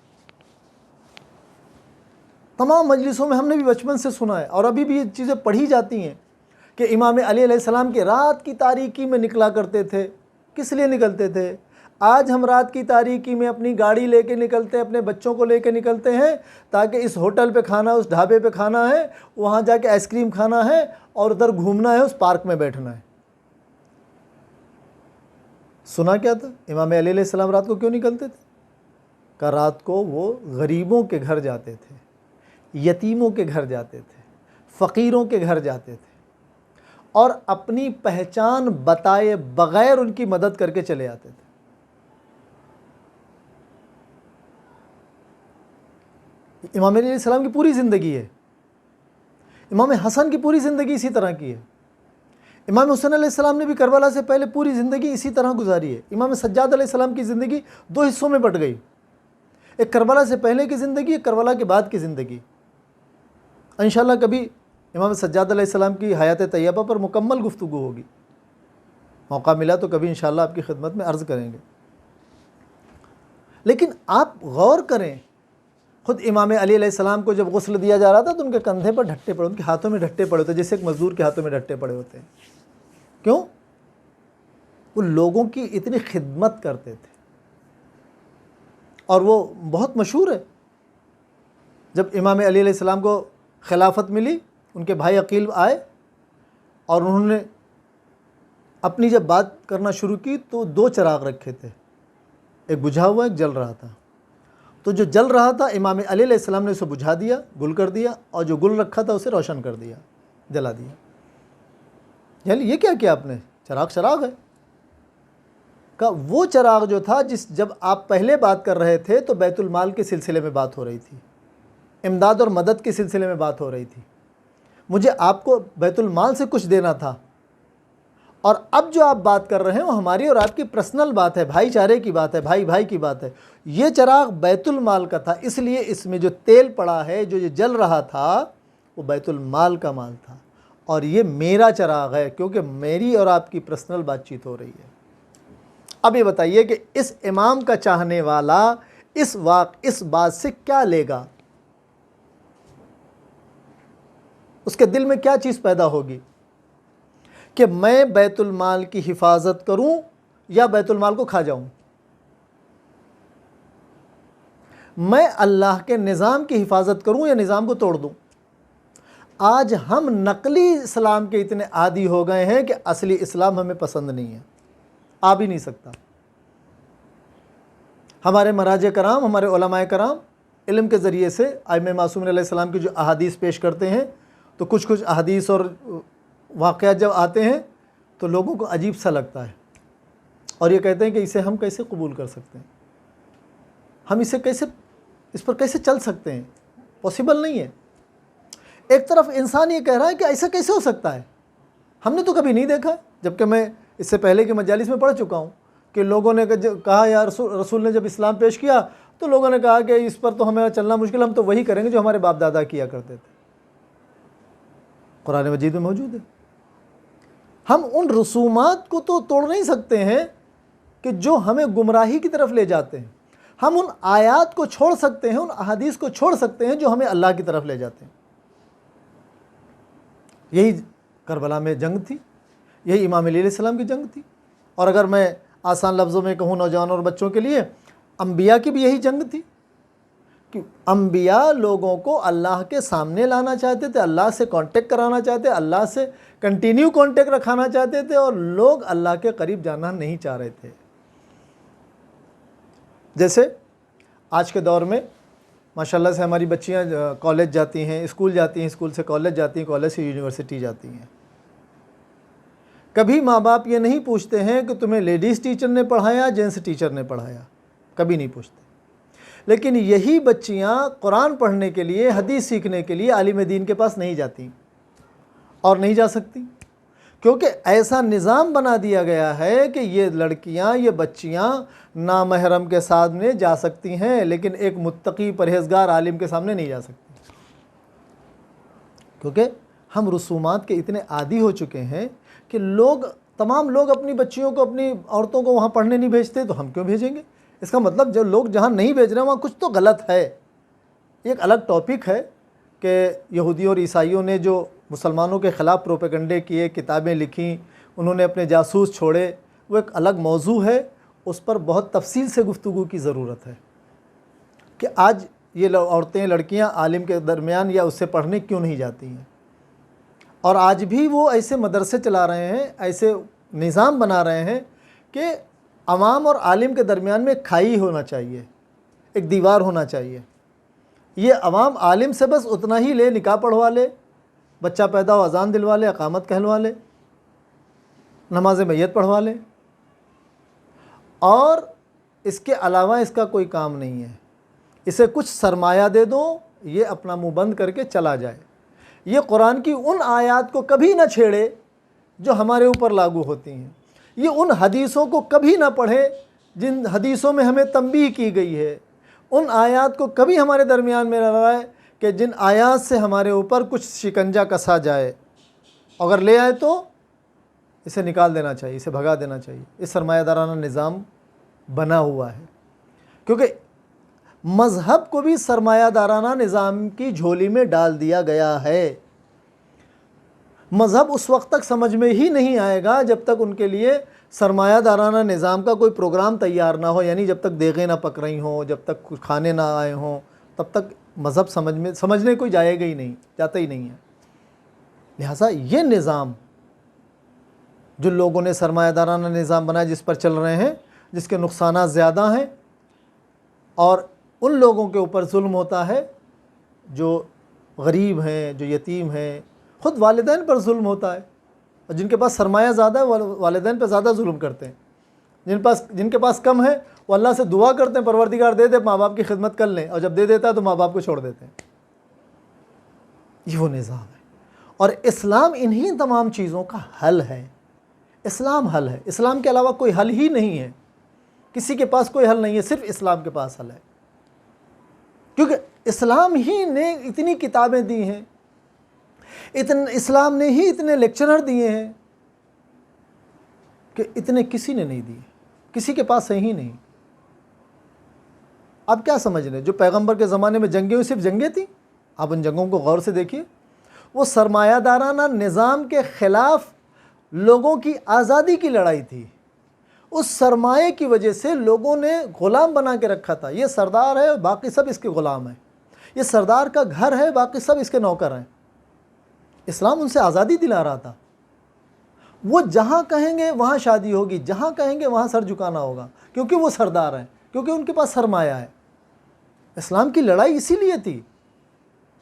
تمام مجلسوں میں ہم نے بھی بچپن سے سنا ہے، اور ابھی بھی یہ چیزیں پڑھی جاتی ہیں کہ امام علی علیہ السلام کے رات کی تاریکی میں نکلا کرتے تھے۔ کس لیے نکلتے تھے؟ آج ہم رات کی تاریکی میں اپنی گاڑی لے کے نکلتے ہیں، اپنے بچوں کو لے کے نکلتے ہیں تاکہ اس ہوٹل پہ کھانا، اس ڈھابے پہ کھانا ہے، وہاں جا کے آئس کریم کھانا ہے، اور ادھر گھومنا ہے، اس پارک میں بیٹھنا ہے۔ سنا کیا تھا؟ امام علی علیہ السلام رات کو کیوں نکلتے تھے؟ کہ رات کو وہ غریبوں کے گھر جاتے تھے، یتیموں کے گھر جاتے تھے، فقیروں کے گھر جاتے تھے، اور اپنی پہچان بتائے بغیر ان کی مدد کر کے چلے آتے تھے۔ امام علیہ السلام کی پوری زندگی ہے، امام حسن کی پوری زندگی اسی طرح کی ہے، امام حسین علیہ السلام نے بھی کربلا سے پہلے پوری زندگی اسی طرح گزاری ہے۔ امام سجاد علیہ السلام کی زندگی دو حصوں میں بٹ گئی، ایک کربلا سے پہلے کی زندگی، ایک کربلا کے بعد کی زندگی۔ انشاءاللہ کبھی امام سجاد علیہ السلام کی حیات طیبہ پر مکمل گفتگو ہوگی، موقع ملا تو کبھی انشاءاللہ آپ کی خدمت میں عرض کریں گے۔ لیکن آپ غور کریں، خود امام علی علیہ السلام کو جب غسل دیا جا رہا تھا تو ان کے کندھے پر ڈھٹے پڑے، ان کے ہاتھوں میں ڈھٹے پڑے ہوتے، جیسے ایک مزدور کے ہاتھوں میں ڈھٹے پڑے ہوتے ہیں۔ کیوں؟ وہ لوگوں کی اتنی خدمت کرتے تھے، اور وہ بہت مشہور ہے۔ جب امام علی علیہ السلام کو خلافت ملی، ان کے بھائی عقیل آئے اور انہوں نے اپنی جب بات کرنا شروع کی تو دو چراغ رکھے تھے، ایک بجھا ہوا ایک جل رہا تھا۔ تو جو جل رہا تھا امام علی علیہ السلام نے اسے بجھا دیا، گل کر دیا، اور جو گل رکھا تھا اسے روشن کر دیا، جلا دیا۔ یعنی یہ کیا آپ نے؟ چراغ ہے کا وہ چراغ جو تھا، جب آپ پہلے بات کر رہے تھے تو بیت المال کے سلسلے میں بات ہو رہی تھی، امداد اور مدد کے سلسلے میں بات ہو رہی تھی، مجھے آپ کو بیت المال سے کچھ دینا تھا، اور اب جو آپ بات کر رہے ہیں وہ ہماری اور آپ کی پرسنل بات ہے، بھائی چارے کی بات ہے، بھائی کی بات ہے۔ یہ چراغ بیت المال کا تھا، اس لیے اس میں جو تیل پڑا ہے، جو یہ جل رہا تھا، وہ بیت المال کا مال تھا، اور یہ میرا چراغ ہے، کیونکہ میری اور آپ کی پرسنل بات چیت ہو رہی ہے۔ اب یہ بتائیے کہ اس امام کا چاہنے والا اس بات سے کیا لے گا؟ اس کے دل میں کیا چیز پیدا ہوگی کہ میں بیت المال کی حفاظت کروں یا بیت المال کو کھا جاؤں؟ میں اللہ کے نظام کی حفاظت کروں یا نظام کو توڑ دوں؟ آج ہم نقلی اسلام کے اتنے عادی ہو گئے ہیں کہ اصلی اسلام ہمیں پسند نہیں ہے، آ بھی نہیں سکتا۔ ہمارے مراجع کرام، ہمارے علماء کرام علم کے ذریعے سے ائمہ معصومین علیہ السلام کی جو احادیث پیش کرتے ہیں، تو کچھ احادیث اور واقعات جب آتے ہیں تو لوگوں کو عجیب سا لگتا ہے، اور یہ کہتے ہیں کہ اسے ہم کیسے قبول کر سکتے ہیں، ہم اس پر کیسے چل سکتے ہیں؟ پاسبل نہیں ہے۔ ایک طرف انسان یہ کہہ رہا ہے کہ ایسا کیسے ہو سکتا ہے، ہم نے تو کبھی نہیں دیکھا، جبکہ میں اس سے پہلے کے مجالس میں پڑھ چکا ہوں کہ لوگوں نے کہا یا رسول نے جب اسلام پیش کیا تو لوگوں نے کہا کہ اس پر تو ہمیں چلنا مشکل، ہم تو وہی کریں گے جو ہمارے باپ دادا کیا کرتے تھے۔ قرآن مجید میں موجود ہے۔ ہم ان رسومات کو تو توڑ نہیں سکتے ہیں کہ جو ہمیں گمراہی کی طرف لے جاتے ہیں، ہم ان آیات کو چھوڑ سکتے ہیں، ان احادیث کو چھوڑ سکتے ہیں جو ہمیں اللہ کی طرف لے جاتے ہیں۔ یہی کربلا میں جنگ تھی، یہی امام علیہ السلام کی جنگ تھی، اور اگر میں آسان لفظوں میں کہوں نوجوانوں اور بچوں کے لیے، انبیاء کی بھی یہی جنگ تھی کہ انبیاء لوگوں کو اللہ کے سامنے لانا چاہتے تھے، اللہ سے کانٹیکٹ کرانا چاہتے، اللہ سے کنٹینیو کانٹیکٹ رکھانا چاہتے تھے، اور لوگ اللہ کے قریب جانا نہیں چاہ رہے تھے۔ جیسے آج کے دور میں ماشاءاللہ سے ہماری بچیاں کالج جاتی ہیں، اسکول جاتی ہیں، اسکول سے کالج جاتی ہیں، کالج سے یونیورسٹی جاتی ہیں۔ کبھی ماں باپ یہ نہیں پوچھتے ہیں کہ تمہیں لیڈیز ٹیچر نے پڑھایا، جینٹس ٹیچر نے پڑھایا، کبھی نہیں پوچھتے۔ لیکن یہی بچیاں قرآن پڑھنے کے لیے، حدیث سیکھنے کے لیے عالم دین کے پاس نہیں جاتی اور نہیں جا سکتی، کیونکہ ایسا نظام بنا دیا گیا ہے کہ یہ لڑکیاں، یہ بچیاں نامحرم کے سامنے جا سکتی ہیں، لیکن ایک متقی پرہیزگار عالم کے سامنے نہیں جا سکتی، کیونکہ ہم رسومات کے اتنے عادی ہو چکے ہیں کہ تمام لوگ اپنی بچیوں کو، اپنی عورتوں کو وہاں پڑھنے نہیں بھیجتے، تو ہم کیوں بھیجیں گے؟ اس کا مطلب جو لوگ جہاں نہیں بھیج رہے ہیں وہاں کچھ تو غلط ہے۔ یہ ایک الگ ٹاپک ہے کہ یہودیوں اور عیسائیوں نے جو مسلمانوں کے خلاف پروپیگنڈے کیے، کتابیں لکھیں، انہوں نے اپنے جاسوس چھوڑے، وہ ایک الگ موضوع ہے، اس پر بہت تفصیل سے گفتگو کی ضرورت ہے کہ آج یہ عورتیں، لڑکیاں عالم کے درمیان یا اس سے پڑھنے کیوں نہیں جاتی ہیں، اور آج بھی وہ ایسے مدرسے چلا رہے ہیں، ایسے نظام بنا رہے ہیں کہ عوام اور عالم کے درمیان میں کھائی ہونا چاہیے، ایک دیوار ہونا چاہیے۔ یہ عوام عالم سے بس اتنا ہی لے، نکاح پڑھوا لے، بچہ پیدا ہو اذان دلوا لے، اقامت کہلوا لے، نماز میت پڑھوا لے، اور اس کے علاوہ اس کا کوئی کام نہیں ہے۔ اسے کچھ سرمایہ دے دو، یہ اپنا منہ بند کر کے چلا جائے۔ یہ قرآن کی ان آیات کو کبھی نہ چھیڑے جو ہمارے اوپر لاگو ہوتی ہیں، یہ ان حدیثوں کو کبھی نہ پڑھے جن حدیثوں میں ہمیں تنبیہ کی گئی ہے، ان آیات کو کبھی ہمارے درمیان میں نہ لائے کہ جن آیات سے ہمارے اوپر کچھ شکنجہ کسا جائے، اگر لے آئے تو اسے نکال دینا چاہیے، اسے بھگا دینا چاہیے۔ اس سرمایہ دارانہ نظام بنا ہوا ہے، کیونکہ مذہب کو بھی سرمایہ دارانہ نظام کی جھولی میں ڈال دیا گیا ہے۔ مذہب اس وقت تک سمجھ میں ہی نہیں آئے گا جب تک ان کے لیے سرمایہ دارانہ نظام کا کوئی پروگرام تیار نہ ہو، یعنی جب تک دیگیں نہ پک رہی ہوں، جب تک کچھ کھانے نہ آئے ہوں، تب تک مذہب سمجھنے کوئی جائے گا ہی نہیں، جاتا ہی نہیں ہے۔ لہٰذا یہ نظام جو لوگوں نے سرمایہ دارانہ نظام بنایا، جس پر چل رہے ہیں، جس کے نقصانات زیادہ ہیں، اور ان لوگوں کے اوپر ظلم ہوتا ہے جو غریب ہیں، جو یتیم ہیں، خود والدین پر ظلم ہوتا ہے، اور جن کے پاس سرمایہ زیادہ ہے وہ والدین پہ زیادہ ظلم کرتے ہیں۔ جن کے پاس کم ہے وہ اللہ سے دعا کرتے ہیں پروردگار دے دے، ماں باپ کی خدمت کر لیں، اور جب دے دیتا ہے تو ماں باپ کو چھوڑ دیتے ہیں۔ یہ وہ نظام ہے، اور اسلام انہی تمام چیزوں کا حل ہے۔ اسلام حل ہے، اسلام کے علاوہ کوئی حل ہی نہیں ہے، کسی کے پاس کوئی حل نہیں ہے، صرف اسلام کے پاس حل ہے، کیونکہ اسلام ہی نے اتنی کتابیں دی ہیں، اسلام نے ہی اتنے لیکچرر دیے ہیں کہ اتنے کسی نے نہیں دیے، کسی کے پاس ہے ہی نہیں۔ آپ کیا سمجھ رہے ہیں؟ جو پیغمبر کے زمانے میں جنگیں ہوئی، صرف جنگیں تھیں؟ آپ ان جنگوں کو غور سے دیکھیے، وہ سرمایہ دارانہ نظام کے خلاف لوگوں کی آزادی کی لڑائی تھی۔ اس سرمایے کی وجہ سے لوگوں نے غلام بنا کے رکھا تھا، یہ سردار ہے باقی سب اس کے غلام ہیں، یہ سردار کا گھر ہے باقی سب اس کے نوکر ہیں۔ اسلام ان سے آزادی دلا رہا تھا، وہ جہاں کہیں گے وہاں شادی ہوگی، جہاں کہیں گے وہاں سر جھکانا ہوگا، کیونکہ وہ سردار ہیں، کیونکہ ان کے پاس سرمایہ ہے۔ اسلام کی لڑائی اسی لیے تھی،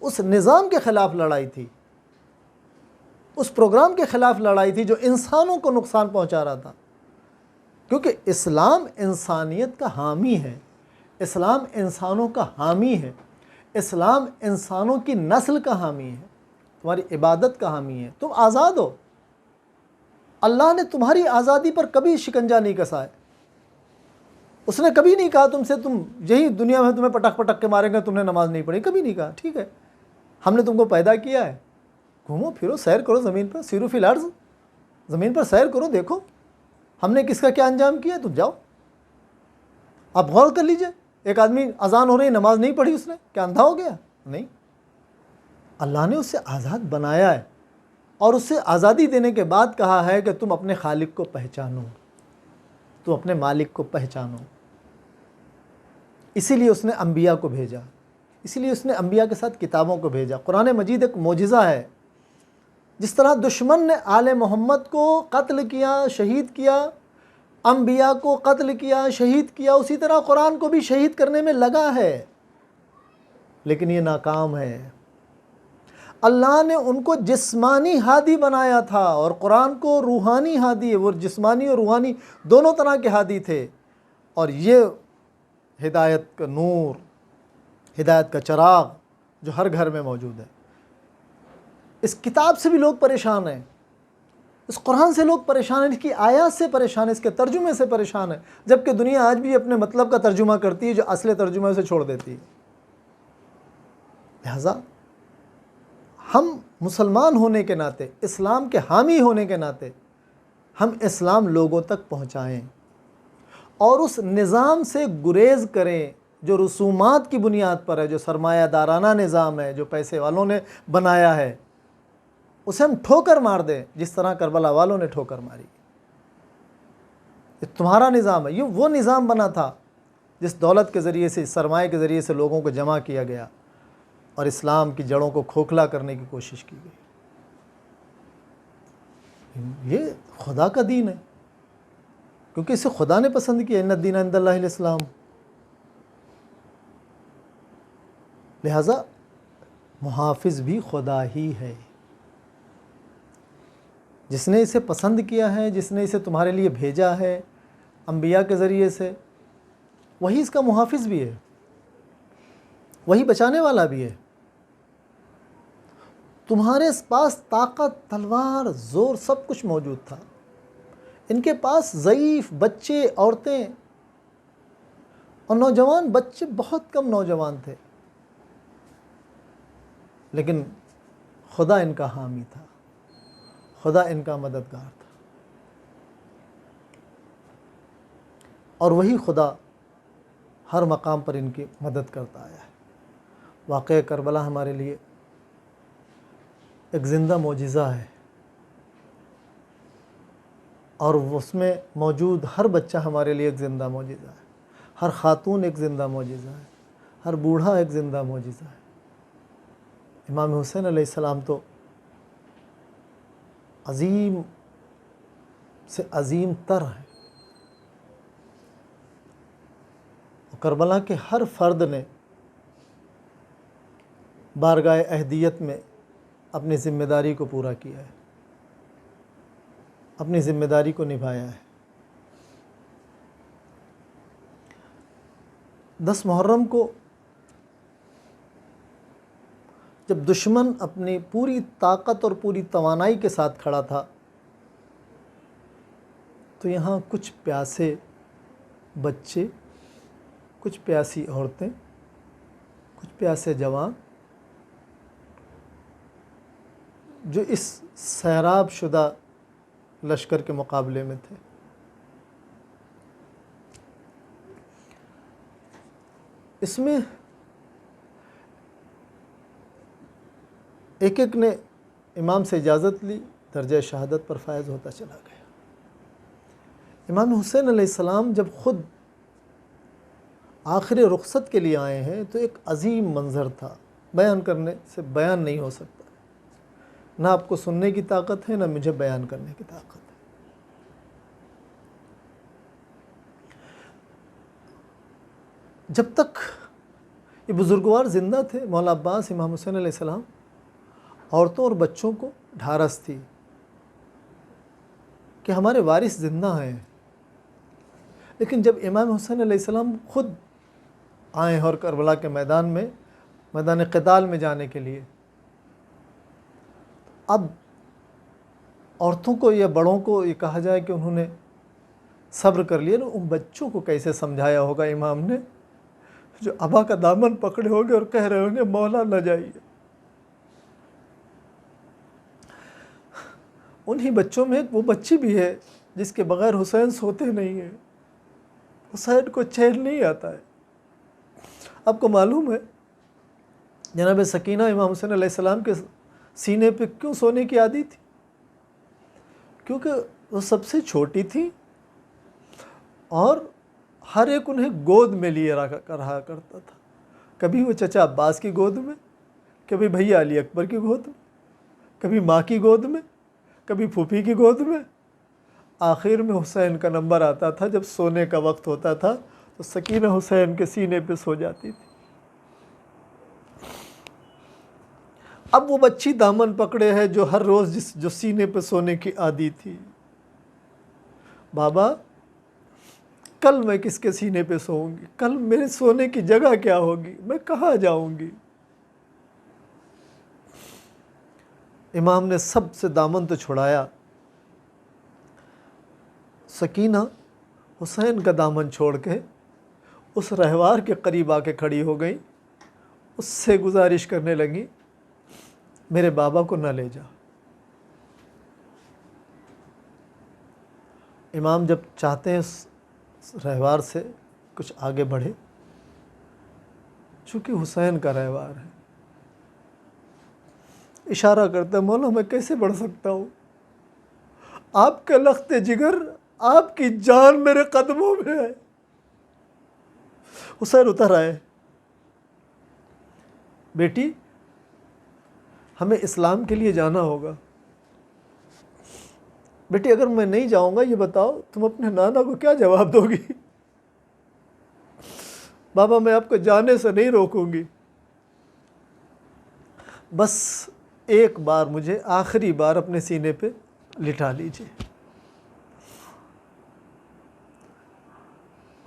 اس نظام کے خلاف لڑائی تھی، اس پروگرام کے خلاف لڑائی تھی جو انسانوں کو نقصان پہنچا رہا تھا، کیونکہ اسلام انسانیت کا حامی ہے، اسلام انسانوں کا حامی ہے، اسلام انسانوں کی نسل کا حامی ہے، تمہاری عبادت کا حامی ہے۔ تم آزاد ہو، اللہ نے تمہاری آزادی پر کبھی شکنجہ نہیں کسا ہے. اس نے کبھی نہیں کہا تم سے تم یہی دنیا میں تمہیں پٹک پٹک کے ماریں گے تم نے نماز نہیں پڑھی. کبھی نہیں کہا. ٹھیک ہے ہم نے تم کو پیدا کیا ہے, گھومو پھرو سیر کرو زمین پر, سیرو فی الارض, زمین پر سیر کرو, دیکھو ہم نے کس کا کیا انجام کیا ہے. تم جاؤ آپ غور کر لیجئے. ایک آدمی اذان ہو رہی نماز نہیں پڑھی, اس نے کیا اندھا ہو گیا؟ نہیں. اللہ نے اسے آزاد بنایا ہے اور اسے آزادی دینے کے بعد کہا ہے کہ تم اپنے خالق کو پہچانو, تم اپنے مالک کو پہچانو. اسی لیے اس نے انبیاء کو بھیجا, اسی لیے اس نے انبیاء کے ساتھ کتابوں کو بھیجا. قرآن مجید ایک معجزہ ہے. جس طرح دشمن نے آل محمد کو قتل کیا, شہید کیا, انبیاء کو قتل کیا, شہید کیا, اسی طرح قرآن کو بھی شہید کرنے میں لگا ہے, لیکن یہ ناکام ہے. اللہ نے ان کو جسمانی ہادی بنایا تھا اور قرآن کو روحانی ہادی ہے. وہ جسمانی اور روحانی دونوں طرح کے ہادی تھے, اور یہ ہدایت کا نور, ہدایت کا چراغ جو ہر گھر میں موجود ہے. اس کتاب سے بھی لوگ پریشان ہیں, اس قرآن سے لوگ پریشان ہیں, اس کی آیات سے پریشان ہیں, اس کے ترجمے سے پریشان ہیں, جبکہ دنیا آج بھی اپنے مطلب کا ترجمہ کرتی ہے جو اصل ترجمہ اسے چھوڑ دیتی ہے. لہذا ہم مسلمان ہونے کے ناطے, اسلام کے حامی ہونے کے ناطے, ہم اسلام لوگوں تک پہنچائیں اور اس نظام سے گریز کریں جو رسومات کی بنیاد پر ہے, جو سرمایہ دارانہ نظام ہے, جو پیسے والوں نے بنایا ہے. اسے ہم ٹھوکر مار دیں جس طرح کربلا والوں نے ٹھوکر ماری. یہ تمہارا نظام ہے. یہ وہ نظام بنا تھا جس دولت کے ذریعے سے, سرمایہ کے ذریعے سے لوگوں کو جمع کیا گیا اور اسلام کی جڑوں کو کھوکھلا کرنے کی کوشش کی گئی. یہ خدا کا دین ہے کیونکہ اسے خدا نے پسند کیا. ان الدین عند اللہ الاسلام. لہذا محافظ بھی خدا ہی ہے. جس نے اسے پسند کیا ہے, جس نے اسے تمہارے لیے بھیجا ہے انبیاء کے ذریعے سے, وہی اس کا محافظ بھی ہے, وہی بچانے والا بھی ہے. تمہارے پاس طاقت, تلوار, زور سب کچھ موجود تھا. ان کے پاس ضعیف بچے, عورتیں اور نوجوان, بچے بہت کم نوجوان تھے, لیکن خدا ان کا حامی تھا, خدا ان کا مددگار تھا. اور وہی خدا ہر مقام پر ان کی مدد کرتا آیا ہے. واقعہ کربلا ہمارے لیے ایک زندہ معجزہ ہے, اور اس میں موجود ہر بچہ ہمارے لیے ایک زندہ معجزہ ہے, ہر خاتون ایک زندہ معجزہ ہے, ہر بوڑھا ایک زندہ معجزہ ہے. امام حسین علیہ السلام تو عظیم سے عظیم تر ہیں. کربلا کے ہر فرد نے بارگاہ اہدیت میں اپنی ذمہ داری کو پورا کیا ہے, اپنی ذمہ داری کو نبھایا ہے. 10 محرم کو جب دشمن اپنی پوری طاقت اور پوری توانائی کے ساتھ کھڑا تھا, تو یہاں کچھ پیاسے بچے, کچھ پیاسی عورتیں, کچھ پیاسے جوان, جو اس سیراب شدہ لشکر کے مقابلے میں تھے. اس میں ایک ایک نے امام سے اجازت لی, درجہ شہادت پر فائز ہوتا چلا گیا. امام حسین علیہ السلام جب خود آخر رخصت کے لیے آئے ہیں تو ایک عظیم منظر تھا, بیان کرنے سے بیان نہیں ہو سکتا. نہ آپ کو سننے کی طاقت ہے, نہ مجھے بیان کرنے کی طاقت ہے. جب تک یہ بزرگوار زندہ تھے, مولا عباس, امام حسین علیہ السلام, عورتوں اور بچوں کو ڈھارس تھی کہ ہمارے وارث زندہ ہیں. لیکن جب امام حسین علیہ السلام خود آئیں اور کربلا کے میدان میں, میدان قتال میں جانے کے لیے, اب عورتوں کو یا بڑوں کو یہ کہا جائے کہ انہوں نے صبر کر لیا نا، ان بچوں کو کیسے سمجھایا ہوگا امام نے، جو ابا کا دامن پکڑے ہوں گے اور کہہ رہے ہوں گے مولا نہ جائیے۔ انہی بچوں میں وہ بچی بھی ہے جس کے بغیر حسین سوتے نہیں ہیں، حسین کو چین نہیں آتا ہے۔ آپ کو معلوم ہے جناب سکینہ امام حسین علیہ السلام کے سینے پہ کیوں سونے کی عادی تھی؟ کیونکہ وہ سب سے چھوٹی تھی اور ہر ایک انہیں گود میں لیے رہا کرتا تھا، کبھی وہ چچا عباس کی گود میں، کبھی بھیا علی اکبر کی گود میں، کبھی ماں کی گود میں، کبھی پھوپھی کی گود میں۔ آخر میں حسین کا نمبر آتا تھا، جب سونے کا وقت ہوتا تھا تو سکینہ حسین کے سینے پہ سو جاتی تھی۔ اب وہ بچی دامن پکڑے ہے جو ہر روز جو سینے پہ سونے کی عادی تھی۔ بابا کل میں کس کے سینے پہ سوؤں گی؟ کل میرے سونے کی جگہ کیا ہوگی؟ میں کہاں جاؤں گی؟ امام نے سب سے دامن تو چھڑایا، سکینہ حسین کا دامن چھوڑ کے اس رہوار کے قریب آ کے کھڑی ہو گئی، اس سے گزارش کرنے لگی میرے بابا کو نہ لے جا۔ امام جب چاہتے ہیں اس رہوار سے کچھ آگے بڑھے، چونکہ حسین کا رہوار ہے، اشارہ کرتا ہے مولا میں کیسے بڑھ سکتا ہوں؟ آپ کا لخت جگر، آپ کی جان میرے قدموں میں ہے۔ حسین اتر آئے، بیٹی ہمیں اسلام کے لیے جانا ہوگا۔ بیٹی اگر میں نہیں جاؤں گا یہ بتاؤ تم اپنے نانا کو کیا جواب دو گی؟ بابا میں آپ کو جانے سے نہیں روکوں گی، بس ایک بار مجھے آخری بار اپنے سینے پہ لٹا لیجیے۔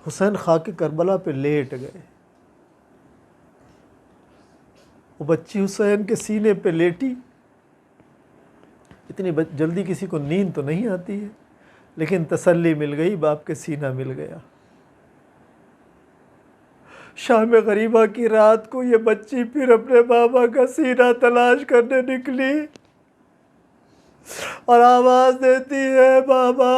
حسین خاک کربلا پہ لیٹ گئے، وہ بچی حسین کے سینے پہ لیٹی۔ اتنی جلدی کسی کو نیند تو نہیں آتی ہے، لیکن تسلی مل گئی، باپ کے سینہ مل گیا۔ شام غریبہ کی رات کو یہ بچی پھر اپنے بابا کا سینہ تلاش کرنے نکلی اور آواز دیتی ہے بابا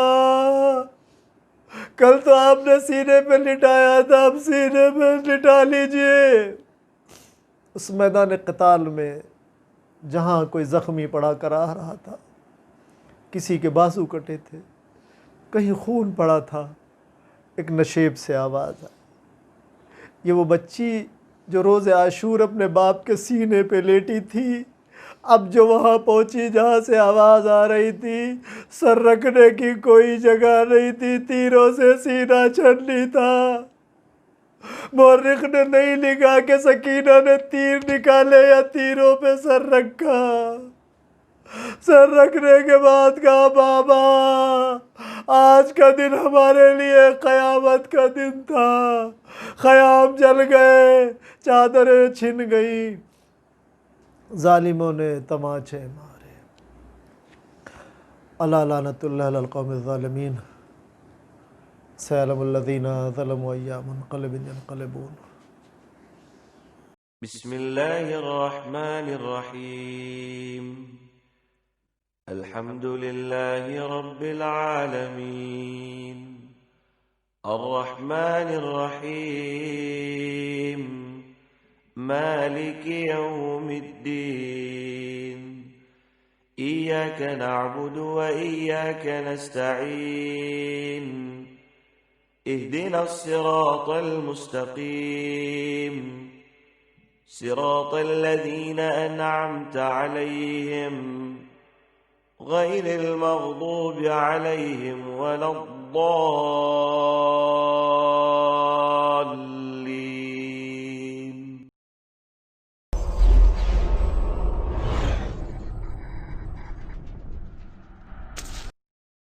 کل تو آپ نے سینے پہ لٹایا تھا، اب سینے پہ لٹا لیجئے۔ اس میدان قتال میں جہاں کوئی زخمی پڑا کر آ رہا تھا، کسی کے بازو کٹے تھے، کہیں خون پڑا تھا، ایک نشیب سے آواز آئی۔ یہ وہ بچی جو روز عاشور اپنے باپ کے سینے پہ لیٹی تھی، اب جو وہاں پہنچی جہاں سے آواز آ رہی تھی، سر رکھنے کی کوئی جگہ نہیں تھی، تیروں سے سینہ چھن تھا۔ مورخ نے نہیں لکھا کہ سکینہ نے تیر نکالے یا تیروں پہ سر رکھا۔ سر رکھنے کے بعد کہا بابا آج کا دن ہمارے لیے قیامت کا دن تھا، خیام جل گئے، چادریں چھن گئیں، ظالموں نے تماچے مارے۔ الا لعنت اللہ علی القوم الظالمین، سيعلم الذين ظلموا أي منقلب ينقلبون۔ بسم الله الرحمن الرحيم، الحمد لله رب العالمين، الرحمن الرحيم، مالك يوم الدين، إياك نعبد وإياك نستعين، اهدنا الصراط المستقيم، صراط الذين أنعمت عليهم غير المغضوب عليهم ولا الضالين